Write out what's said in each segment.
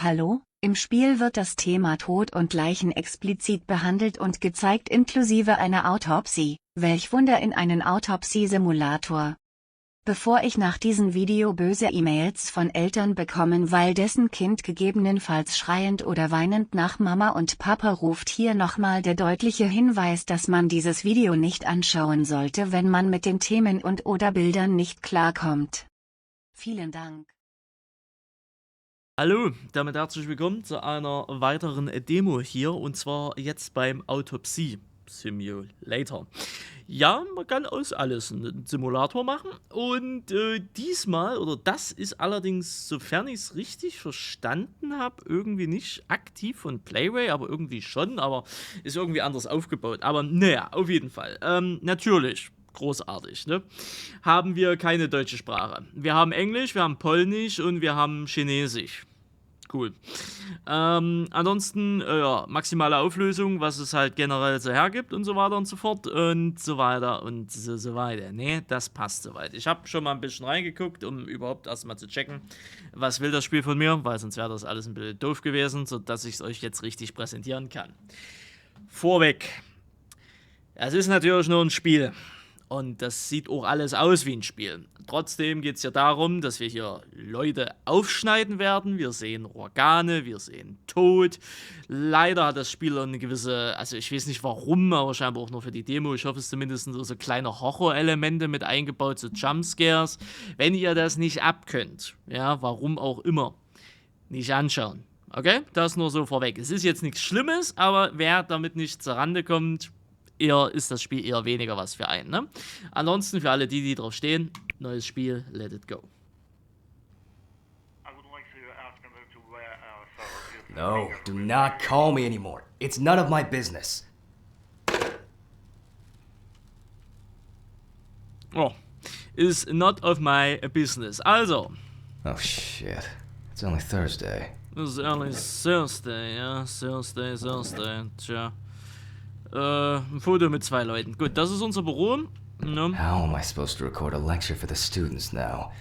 Hallo, im Spiel wird das Thema Tod und Leichen explizit behandelt und gezeigt inklusive einer Autopsie. Welch Wunder in einen Autopsy Simulator. Bevor ich nach diesem Video böse E-Mails von Eltern bekommen, weil dessen Kind gegebenenfalls schreiend oder weinend nach Mama und Papa ruft, hier nochmal der deutliche Hinweis, dass man dieses Video nicht anschauen sollte, wenn man mit den Themen und/oder Bildern nicht klarkommt. Vielen Dank. Hallo, damit herzlich willkommen zu einer weiteren Demo hier, und zwar jetzt beim Autopsy Simulator. Ja, man kann aus alles einen Simulator machen, und diesmal, oder das ist allerdings, sofern ich es richtig verstanden habe, irgendwie nicht aktiv von Playway, aber irgendwie schon, aber ist irgendwie anders aufgebaut. Aber naja, auf jeden Fall. Natürlich. Großartig, ne? Haben wir keine deutsche Sprache. Wir haben Englisch, wir haben Polnisch und wir haben Chinesisch. Cool. Ansonsten, ja, maximale Auflösung, was es halt generell so hergibt und so weiter und so fort und so weiter und so weiter. Ne, das passt soweit. Ich habe schon mal ein bisschen reingeguckt, um überhaupt erstmal zu checken, was will das Spiel von mir, weil sonst wäre das alles ein bisschen doof gewesen, sodass ich es euch jetzt richtig präsentieren kann. Vorweg. Es ist natürlich nur ein Spiel. Und das sieht auch alles aus wie ein Spiel. Trotzdem geht es ja darum, dass wir hier Leute aufschneiden werden. Wir sehen Organe, wir sehen Tod. Leider hat das Spiel eine gewisse, also ich weiß nicht warum, aber scheinbar auch nur für die Demo. Ich hoffe, es zumindest so kleine Horrorelemente mit eingebaut, so Jumpscares. Wenn ihr das nicht abkönnt, ja, warum auch immer, nicht anschauen. Okay, das nur so vorweg. Es ist jetzt nichts Schlimmes, aber wer damit nicht zur Rande kommt, eher ist das Spiel eher weniger was für einen, ne? Ansonsten für alle die drauf stehen, neues Spiel, let it go. No, do not call me anymore. It's none of my business. Oh, is not of my business. Also. Oh shit. It's only Thursday. It's only Thursday, ja. Thursday. Tja. Ein Foto mit 2 Leuten. Gut, das ist unser Büro. Ne? How am I supposed to record a lecture for the students now?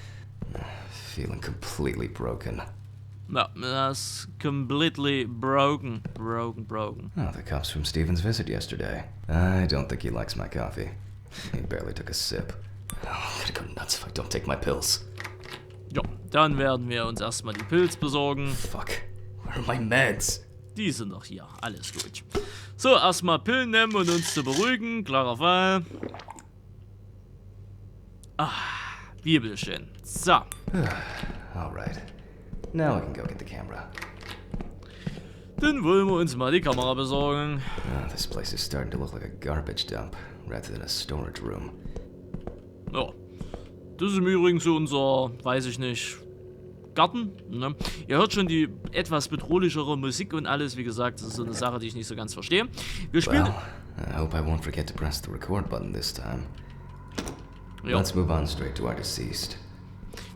Feeling completely broken. Ja, that's completely broken. Oh, the cops from Steven's visit yesterday. I don't think he likes my coffee. He barely took a sip. Oh, I'm gonna go nuts if I don't take my pills. Ja, dann werden wir uns erstmal die Pilz besorgen. Fuck. Where are my meds? Die sind noch hier, alles gut. So, erstmal Pillen nehmen und uns zu beruhigen, klarer Fall. Ah, Bibelchen. So. Alright. Now I can go get the camera. Dann wollen wir uns mal die Kamera besorgen. Oh, this place is starting to look like a garbage dump, rather than a storage room. Ja, das ist im Übrigen so unser, weiß ich nicht, Garten, ne? Ihr hört schon die etwas bedrohlichere Musik und alles. Wie gesagt, das ist so eine Sache, die ich nicht so ganz verstehe. Wir spielen... Well, I hope I won't forget to press the record button this time. Ja. Let's move on straight to our deceased.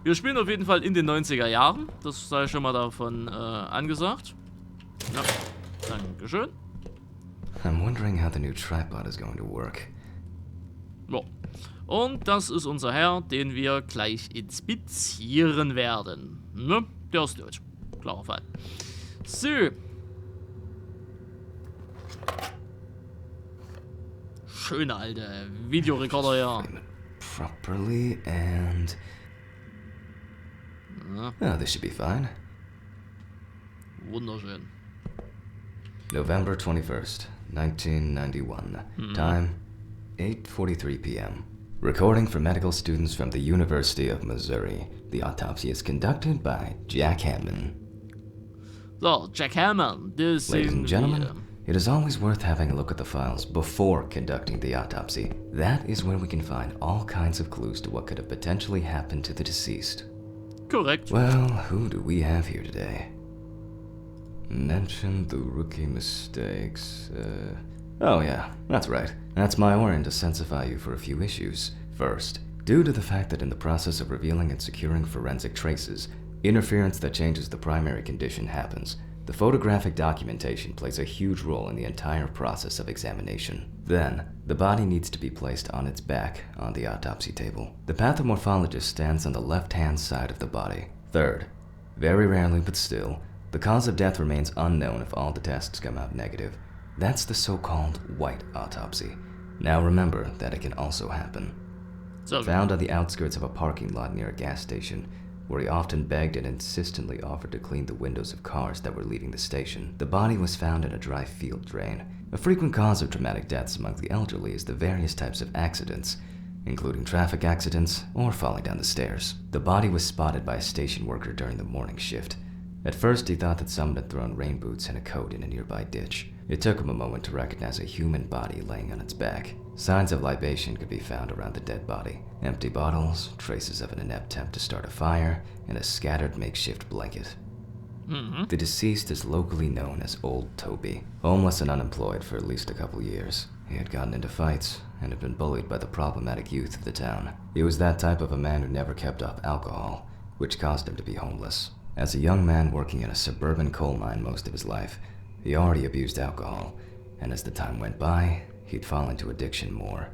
Wir spielen auf jeden Fall in den 90er Jahren. Das sei schon mal davon angesagt. Ja, dankeschön. I'm wondering how the new tripod is going to work. Ja. Und das ist unser Herr, den wir gleich inspizieren werden. Ne? Der ist tot. Klarer Fall. So. Schöne alte Videorekorder, ja. Properly and... Oh, this should be fine. Wunderschön. November 21st, 1991. Time, 8:43 p.m. Recording for medical students from the University of Missouri. The autopsy is conducted by Jack Hammond. So, Jack Hammond, das Ladies sind and gentlemen, wir. it is always worth having a look at the files before conducting the autopsy. That is where we can find all kinds of clues to what could have potentially happened to the deceased. Korrekt. Well, who do we have here today? Mention the rookie mistakes. Oh yeah, that's right. That's my warrant to sensify you for a few issues. First, due to the fact that in the process of revealing and securing forensic traces, interference that changes the primary condition happens. The photographic documentation plays a huge role in the entire process of examination. Then, the body needs to be placed on its back on the autopsy table. The pathomorphologist stands on the left-hand side of the body. Third, very rarely but still, The cause of death remains unknown if all the tests come out negative. That's the so-called white autopsy. Now remember that it can also happen. So, Found on the outskirts of a parking lot near a gas station, where he often begged and insistently offered to clean the windows of cars that were leaving the station, the body was found in a dry field drain. A frequent cause of traumatic deaths among the elderly is the various types of accidents, including traffic accidents or falling down the stairs. The body was spotted by a station worker during the morning shift. At first, he thought that someone had thrown rain boots and a coat in a nearby ditch. It took him a moment to recognize a human body laying on its back. Signs of libation could be found around the dead body. Empty bottles, traces of an inept attempt to start a fire, and a scattered makeshift blanket. The deceased is locally known as Old Toby, homeless and unemployed for at least a couple years. He had gotten into fights and had been bullied by the problematic youth of the town. He was that type of a man who never kept up alcohol, which caused him to be homeless. As a young man working in a suburban coal mine most of his life, he already abused alcohol, and as the time went by, he'd fall into addiction more.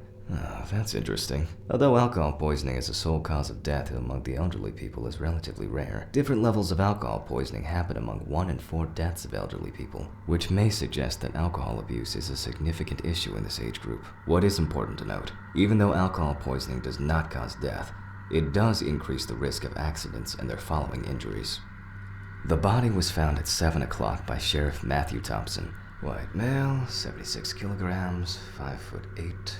That's interesting. Although alcohol poisoning as a sole cause of death among the elderly people is relatively rare, different levels of alcohol poisoning happen among 1 in 4 deaths of elderly people, which may suggest that alcohol abuse is a significant issue in this age group. What is important to note, even though alcohol poisoning does not cause death, it does increase the risk of accidents and their following injuries. The body was found at 7 o'clock by Sheriff Matthew Thompson. White male, 76 kilograms, 5'8",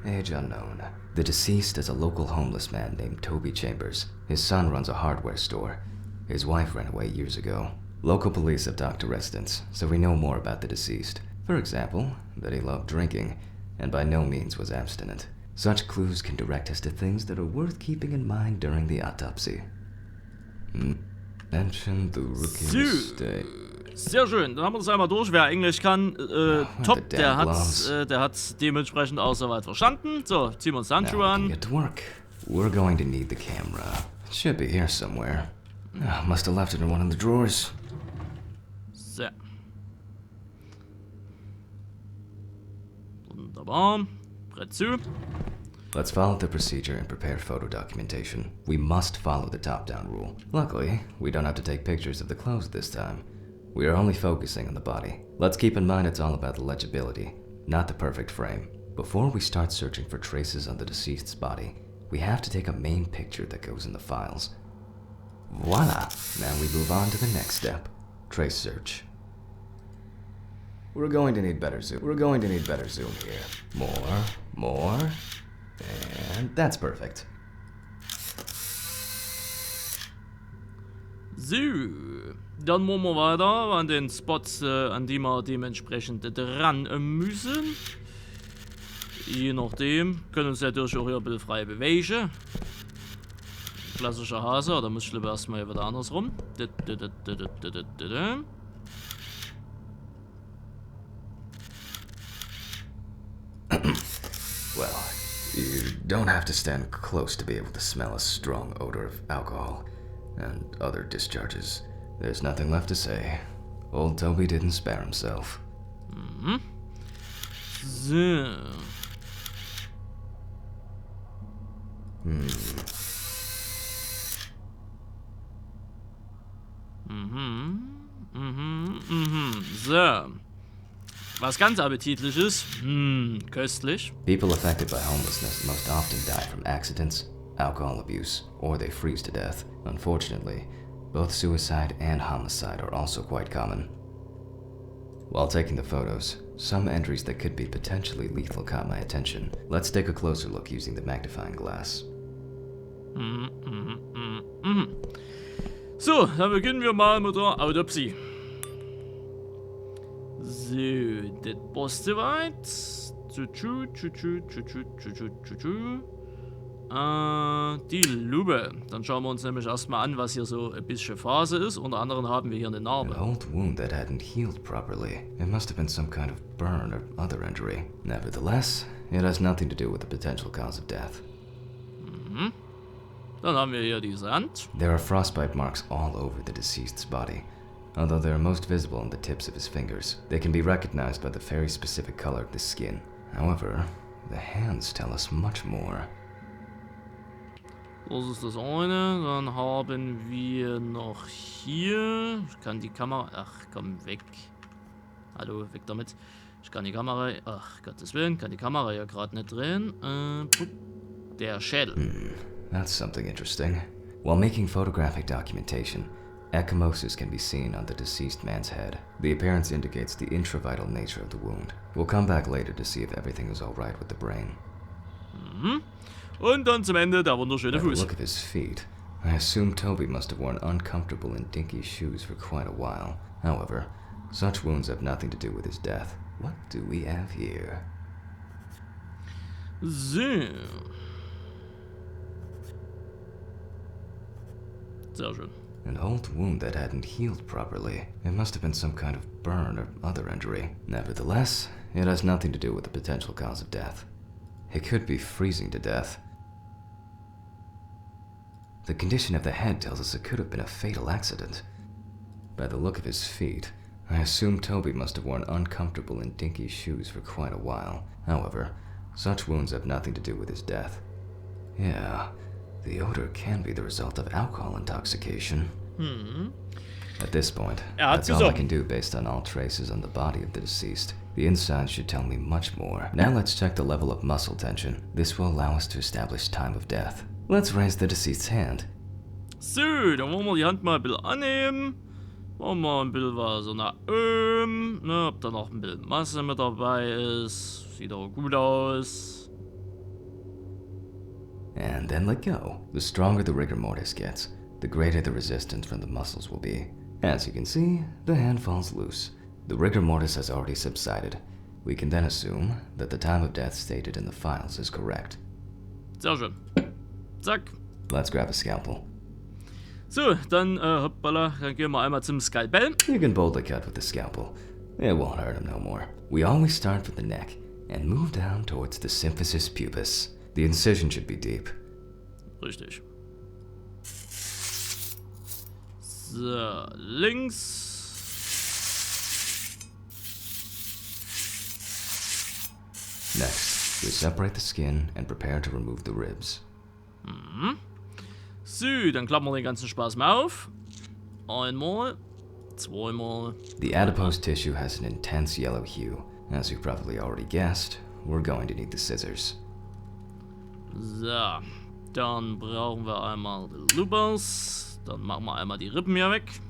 age unknown. The deceased is a local homeless man named Toby Chambers. His son runs a hardware store. His wife ran away years ago. Local police have talked to residents, so we know more about the deceased. For example, that he loved drinking, and by no means was abstinent. Such clues can direct us to things that are worth keeping in mind during the autopsy. Mention the rookie mistake. Sehr schön, dann haben wir das einmal durch. Wer Englisch kann, top, der hat's dementsprechend auch soweit verstanden. So, ziehen wir uns Handschuhe an. Get to work. We're going to need the camera. It should be here somewhere. Must have left it in one of the drawers. So. Wunderbar. Brett zu. Let's follow the procedure and prepare photo documentation. We must follow the top-down rule. Luckily, we don't have to take pictures of the clothes this time. We are only focusing on the body. Let's keep in mind it's all about the legibility, not the perfect frame. Before we start searching for traces on the deceased's body, we have to take a main picture that goes in the files. Voila! Now we move on to the next step. Trace search. We're going to need better zoom here. More. And that's perfect. So, dann machen wir weiter an den Spots, an die wir dementsprechend dran müssen. Je nachdem, können uns natürlich auch hier ein bisschen frei bewegen. Klassischer Hase, da muss ich lieber erstmal wieder andersrum. Well, you don't have to stand close to be able to smell a strong odor of alcohol and other discharges. There's nothing left to say. Old Toby didn't spare himself. So. So. Was ganz appetitliches. Köstlich. People affected by homelessness most often die from accidents, alcohol abuse, or they freeze to death. Unfortunately, both suicide and homicide are also quite common. While taking the photos, some entries that could be potentially lethal caught my attention. Let's take a closer look using the magnifying glass. So, dann beginnen wir mal mit der Autopsie. So, das passt soweit. Die Lupe. Dann schauen wir uns nämlich erstmal an, was hier so ein bisschen Phase ist. Unter anderem haben wir hier eine Narbe. An old wound that hadn't healed properly. It must have been some kind of burn or other injury. Nevertheless, it has nothing to do with the potential cause of death. Dann haben wir hier diese Hand. There are frostbite marks all over the deceased's body. Although they are most visible on the tips of his fingers, they can be recognized by the very specific color of the skin. However, the hands tell us much more. Das ist das eine. Dann haben wir noch hier. Ich kann die Kamera... Ach, komm, weg. Hallo, weg damit. Ich kann die Kamera... Ach, Gottes Willen, kann die Kamera ja gerade nicht drehen. Der Schädel. That's something interesting. While making photographic documentation, ecchymosis can be seen on the deceased man's head. The appearance indicates the intravital nature of the wound. We'll come back later to see if everything is alright with the brain. Und dann zum Ende der wunderschöne By the Fuß. look of his feet, I assume Toby must have worn uncomfortable and dinky shoes for quite a while. However, such wounds have nothing to do with his death. What do we have here? So. Sehr schön. An old wound that hadn't healed properly. It must have been some kind of burn or other injury. Nevertheless, it has nothing to do with the potential cause of death. It could be freezing to death. The condition of the head tells us it could have been a fatal accident. By the look of his feet, I assume Toby must have worn uncomfortable and dinky shoes for quite a while. However, such wounds have nothing to do with his death. Yeah, the odor can be the result of alcohol intoxication. At this point, that's all I can do based on all traces on the body of the deceased. The inside should tell me much more. Now let's check the level of muscle tension. This will allow us to establish time of death. Let's raise the deceased's hand. So, dann wollen wir die Hand mal ein bisschen annehmen. Wollen wir ein bisschen was so nach oben. Ne, ob da noch ein bisschen Masse mit dabei ist. Sieht auch gut aus. And then let go. The stronger the rigor mortis gets, the greater the resistance from the muscles will be. As you can see, the hand falls loose. The rigor mortis has already subsided. We can then assume that the time of death stated in the files is correct. Sehr schön. Zack. Let's grab a scalpel. So, dann, hoppala, dann gehen wir einmal zum Skalpell. You can boldly cut with the scalpel. It won't hurt him no more. We always start with the neck and move down towards the symphysis pubis. The incision should be deep. Richtig. So, links. Next, we separate the skin and prepare to remove the ribs. So, dann klappen wir den ganzen Spaß mal auf. Einmal, zweimal. The adipose tissue has an intense yellow hue. As you've probably already guessed, we're going to need the scissors. So, dann brauchen wir einmal die Loopers. Dann machen wir einmal die Rippen hier weg.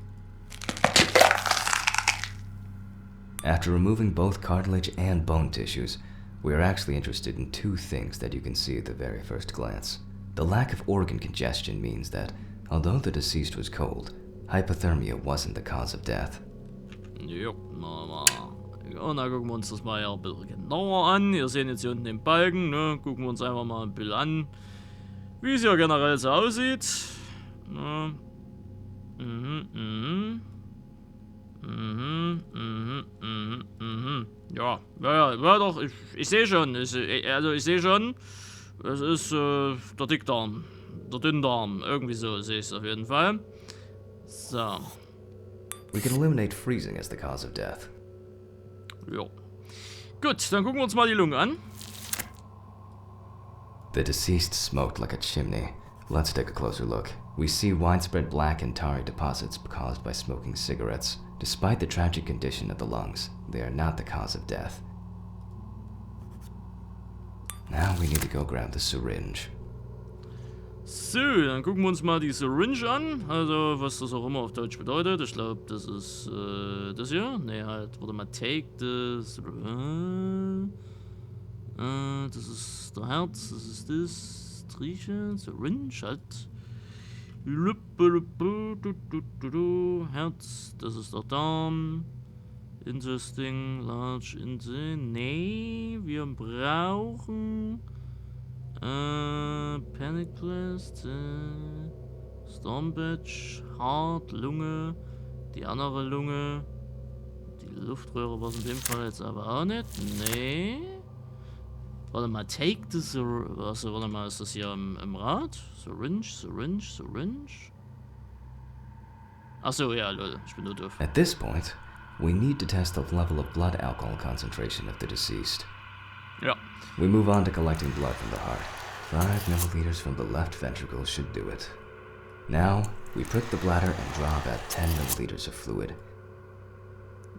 After removing both cartilage and bone tissues, we are actually interested in two things that you can see at the very first glance. The lack of organ congestion means that, although the deceased was cold, hypothermia wasn't the cause of death. Jo, mal. Und dann gucken wir uns das mal ja ein bisschen genauer an. Ihr seht jetzt hier unten den Balken, ne? Gucken wir uns einfach mal ein bisschen an, wie es hier generell so aussieht. Ne? Ja, doch, ich sehe schon. Ich sehe schon. Es ist der Dickdarm, der Dünndarm, irgendwie so sehe ich es auf jeden Fall. So. We can eliminate freezing as the cause of death. Jo. Gut, dann gucken wir uns mal die Lunge an. The deceased smoked like a chimney. Let's take a closer look. We see widespread black and tarry deposits caused by smoking cigarettes. Despite the tragic condition of the lungs, they are not the cause of death. Now we need to go grab the syringe. So, dann gucken wir uns mal die Syringe an. Also, was das auch immer auf Deutsch bedeutet. Ich glaube, das ist das hier. Ne, halt, warte mal, take this. Das ist der Herz, das ist das. Riechen, Syringe, halt. Herz, das ist der Darm. Interesting, large, nee, wir brauchen Panic Blast, Stormbadge, Heart, Lunge, die andere Lunge, die Luftröhre war es in dem Fall jetzt aber auch nicht, nee. Warte mal, take this, also warte mal, ist das hier im Rad? Syringe. Achso, ja, Leute, ich bin nur doof. At this point, we need to test the level of blood alcohol concentration of the deceased. Ja. We move on to collecting blood from the heart. 5 milliliters from the left ventricle should do it. Now, we prick the bladder and draw about 10 milliliters of fluid.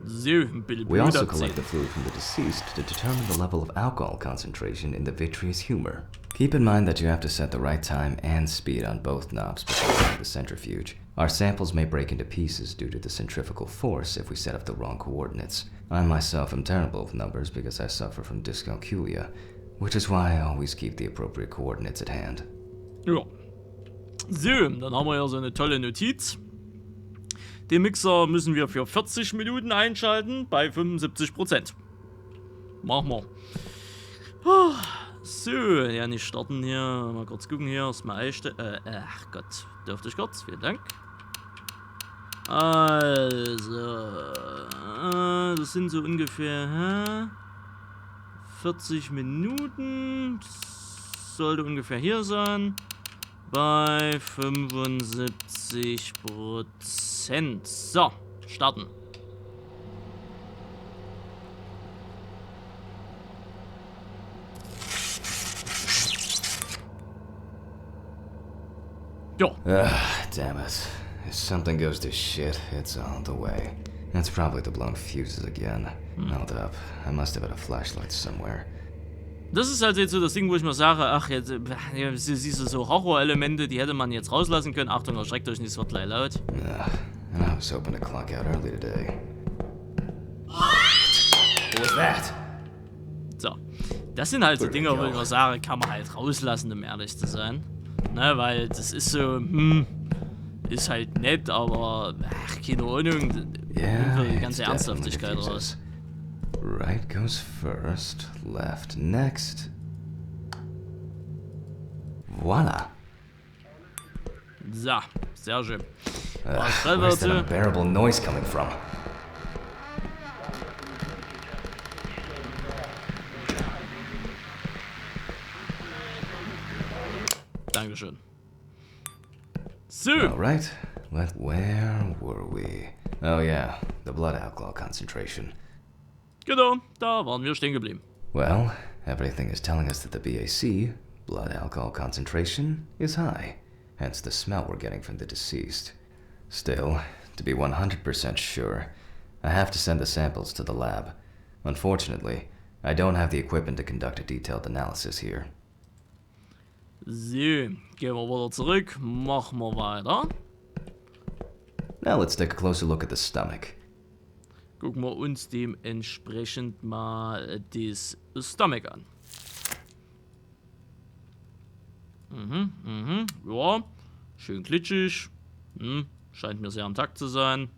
So, ein bisschen We Blut also abziehen. collect the fluid from the deceased to determine the level of alcohol concentration in the vitreous humor. Keep in mind that you have to set the right time and speed on both knobs before running the centrifuge. Our samples may break into pieces due to the centrifugal force if we set up the wrong coordinates. I myself am terrible with numbers because I suffer from dyscalculia, which is why I always keep the appropriate coordinates at hand. Ja. So, dann haben wir ja so eine tolle Notiz. Den Mixer müssen wir für 40 Minuten einschalten bei 75%. Machen wir. So, ja, nicht starten hier. Mal kurz gucken hier. Erstmal einstellen. Ach Gott, dürfte ich kurz. Vielen Dank. Also, das sind so ungefähr 40 Minuten. Das sollte ungefähr hier sein. Bei 75%. So, starten. Jo. Damn it. If something goes to shit, it's all the way. That's probably the blown fuses again. Hold up. I must have had a flashlight somewhere. Das ist halt jetzt so das Ding, wo ich mir sage, ach, jetzt siehst du so Horrorelemente, die hätte man jetzt rauslassen können. Achtung, erschreckt euch nicht, es wird gleich laut. And I was hoping to clock out early today. What was that? So, das sind halt so Dinge, wo ich mir sage, kann man halt rauslassen, um ehrlich zu sein. Ne, weil das ist so, ist halt nett, aber, ach, keine Ahnung, nimmt die ganze Ernsthaftigkeit raus. Right goes first, left next. Voila. So, sehr schön. Where's that unbearable noise coming from? Dankeschön. So. All right. Where were we? Oh yeah, the blood alcohol concentration. Genau, da waren wir stehen geblieben. Well, everything is telling us that the BAC, blood alcohol concentration, is high. Hence the smell we're getting from the deceased. Still, to be 100% sure, I have to send the samples to the lab. Unfortunately, I don't have the equipment to conduct a detailed analysis here. So, gehen wir wieder zurück, machen wir weiter. Now let's take a closer look at the stomach. Gucken wir uns dementsprechend mal das Stomach an. Ja, schön glitschig. Scheint mir sehr am Takt zu sein.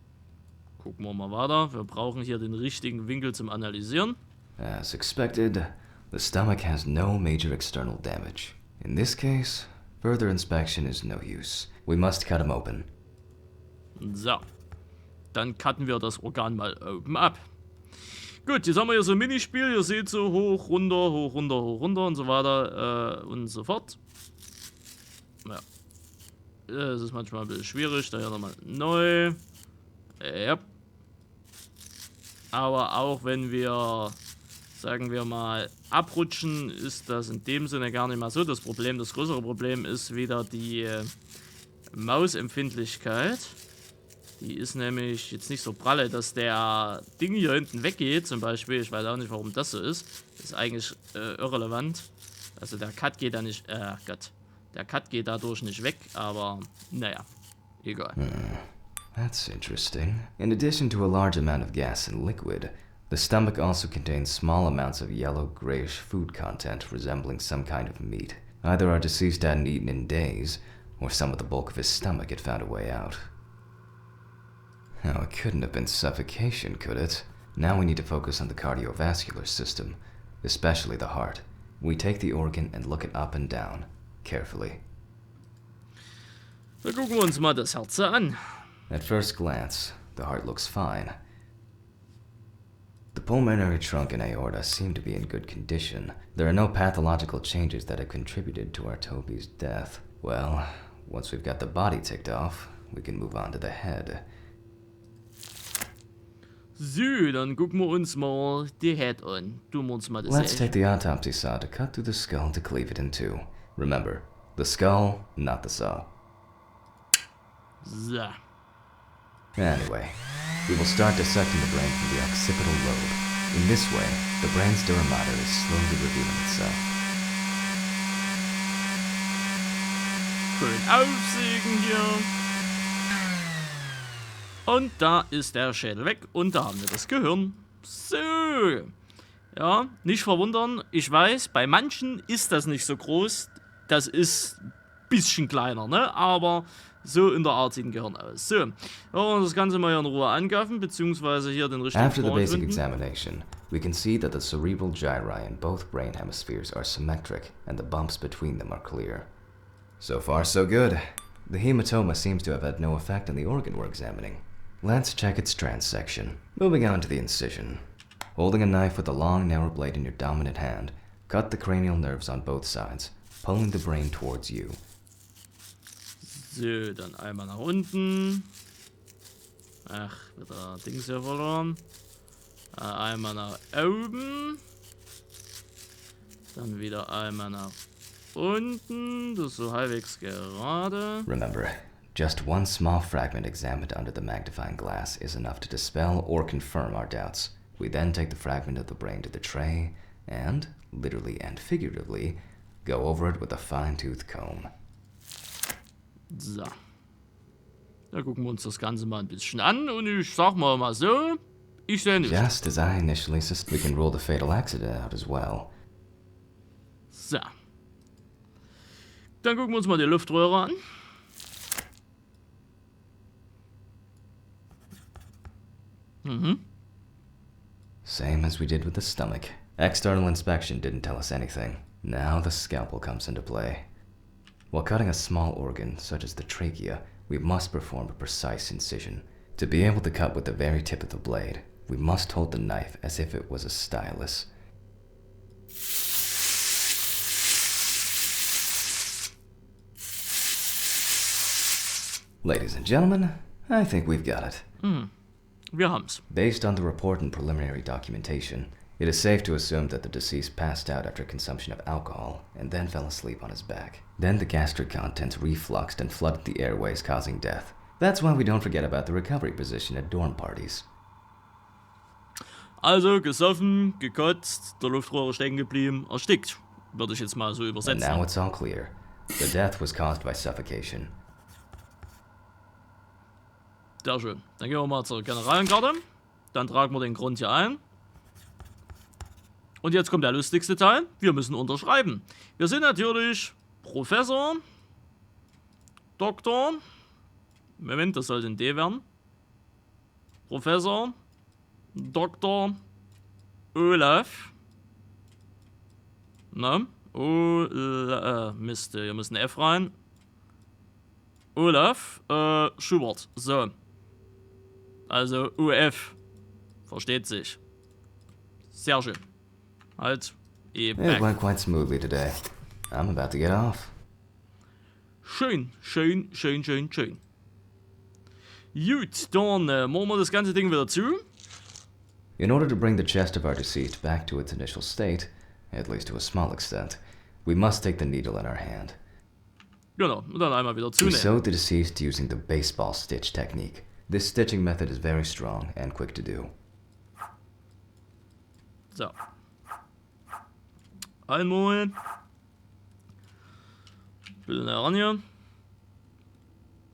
Gucken wir mal weiter. Wir brauchen hier den richtigen Winkel zum Analysieren. As expected, the stomach has no major external damage. In this case, further inspection is no use. We must cut him open. So, dann cutten wir das Organ mal oben ab. Gut, jetzt haben wir hier so ein Minispiel. Ihr seht so hoch, runter, hoch, runter, hoch, runter und so weiter und so fort. Ja. Das ist manchmal ein bisschen schwierig. Daher nochmal neu. Ja. Aber auch wenn wir, sagen wir mal, abrutschen, ist das in dem Sinne gar nicht mal so das Problem. Das größere Problem ist wieder die Mausempfindlichkeit. Die ist nämlich jetzt nicht so pralle, dass der Ding hier hinten weggeht, zum Beispiel. Ich weiß auch nicht, warum das so ist. Ist eigentlich irrelevant. Also der Cut geht da nicht, Gott. Der Cut geht dadurch nicht weg, aber naja, egal. That's interesting. In addition to a large amount of gas and liquid, the stomach also contains small amounts of yellow, grayish food content resembling some kind of meat. Either our deceased hadn't eaten in days, or some of the bulk of his stomach had found a way out. Oh, it couldn't have been suffocation, could it? Now we need to focus on the cardiovascular system, especially the heart. We take the organ and look it up and down, carefully. Dann gucken wir uns mal das Herz an. At first glance, the heart looks fine. The pulmonary trunk and aorta seem to be in good condition. There are no pathological changes that have contributed to our Toby's death. Well, once we've got the body ticked off, we can move on to the head. So, dann gucken wir uns mal die Head an. Tun wir uns mal das Let's take the autopsy saw to cut through the skull to cleave it in two. Remember, the skull, not the saw. So. Anyway, we will start dissecting the brain from the occipital lobe. In this way, the brain's dura mater is slowly revealing itself. Schön aufsägen hier. Und da ist der Schädel weg und da haben wir das Gehirn. So. Ja, nicht verwundern. Ich weiß, bei manchen ist das nicht so groß. Das ist ein bisschen kleiner, ne? Aber so in der Art sieht ein Gehirn aus. So, wollen wir das Ganze mal hier in Ruhe angreifen, beziehungsweise hier den richtigen After the Vorhang basic finden. examination, we can see that the cerebral gyri in both brain hemispheres are symmetric and the bumps between them are clear. So far, so good. The hematoma seems to have had no effect on the organ we're examining. Let's check its transection. Moving on to the incision. Holding a knife with a long, narrow blade in your dominant hand, cut the cranial nerves on both sides, pulling the brain towards you. So, dann einmal nach unten. Ach, wieder Dings hier verloren. Einmal nach oben. Dann wieder einmal nach unten. Das ist so halbwegs gerade. Remember, just one small fragment examined under the magnifying glass is enough to dispel or confirm our doubts. We then take the fragment of the brain to the tray and, literally and figuratively, go over it with a fine-tooth comb. So. Da gucken wir uns das Ganze mal ein bisschen an und ich sag mal so, ich sehe nicht. Just as I initially suspected, we can rule the fatal accident out as well. So. Dann gucken wir uns mal die Luftröhre an. Same as we did with the stomach. External inspection didn't tell us anything. Now the scalpel comes into play. While cutting a small organ, such as the trachea, we must perform a precise incision. To be able to cut with the very tip of the blade, we must hold the knife as if it was a stylus. Ladies and gentlemen, I think we've got it. Wir haben's. Based on the report and preliminary documentation, it is safe to assume that the deceased passed out after consumption of alcohol and then fell asleep on his back. Then the gastric contents refluxed and flooded the airways, causing death. That's why we don't forget about the recovery position at dorm parties. Also gesoffen, gekotzt, der Luftrohre stecken geblieben, erstickt. Würde ich jetzt mal so And übersetzen. now it's all clear. The death was caused by suffocation. Sehr schön. Dann gehen wir mal zur Generalenkarte. Dann tragen wir den Grund hier ein. Und jetzt kommt der lustigste Teil. Wir müssen unterschreiben. Wir sind natürlich Professor, Doktor. Moment, das sollte ein D werden. Professor, Doktor, Olaf. Na? Mist, hier muss ein F rein. Olaf, Schubert. So. Also UF. Versteht sich. Sehr schön. Halt. It went quite smoothly today. I'm about to get off. Schön, schön, schön, schön, schön. Gut, dann machen wir das ganze Ding wieder zu. In order to bring the chest of our deceased back to its initial state, at least to a small extent, we must take the needle in our hand. Genau, und dann einmal wieder We zunehmen. sewed the deceased using the baseball stitch technique. This stitching method is very strong and quick to do. So. Einmal. Bisschen näher ran hier.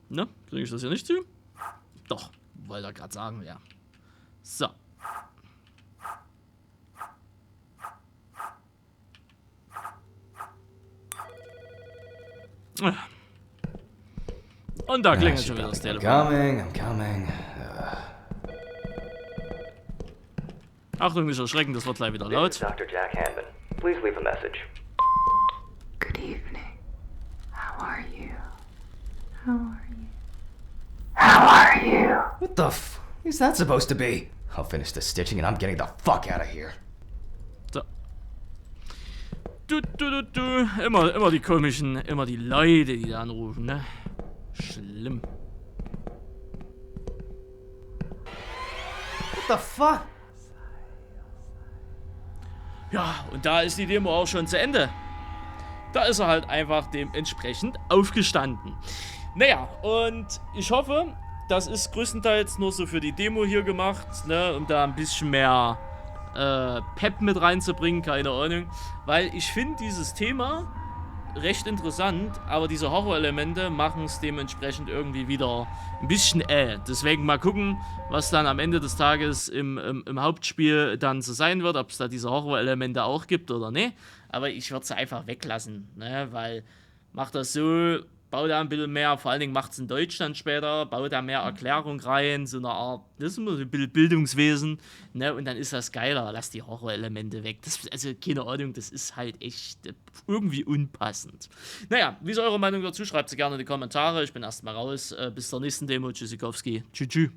Ne, kriege ich das hier nicht zu? Doch, wollte er gerade sagen, ja. So. Und da klingelt schon wieder das I'm Telefon. coming. Achtung, nicht erschrecken, das wird gleich wieder laut. Dr. Jack Hanman. Please leave a message. Good evening. How are you? How are you? How are you? What the f is that supposed to be? I'll finish the stitching and I'm getting the fuck out of here. So. Immer die komischen, immer die Leute, die da anrufen, ne? Schlimm. What the fuck? Ja, und da ist die Demo auch schon zu Ende. da ist er halt einfach dementsprechend aufgestanden. Naja, und ich hoffe, das ist größtenteils nur so für die Demo hier gemacht, ne, um da ein bisschen mehr Pep mit reinzubringen, keine Ahnung. Weil ich finde dieses Thema recht interessant, aber diese Horrorelemente machen es dementsprechend irgendwie wieder ein bisschen Deswegen mal gucken, was dann am Ende des Tages im Hauptspiel dann so sein wird, ob es da diese Horrorelemente auch gibt oder ne. Aber ich würde sie einfach weglassen, ne, weil macht das so, baut da ein bisschen mehr, vor allen Dingen macht es in Deutschland später, baut da mehr Erklärung rein, so eine Art, das ist immer so ein bisschen Bildungswesen, ne, und dann ist das geiler, lass die Horrorelemente weg. Das, also, keine Ahnung, das ist halt echt irgendwie unpassend. Naja, wie ist eure Meinung dazu? Schreibt sie gerne in die Kommentare. Ich bin erstmal raus. Bis zur nächsten Demo. Tschüssikowski. Tschüss.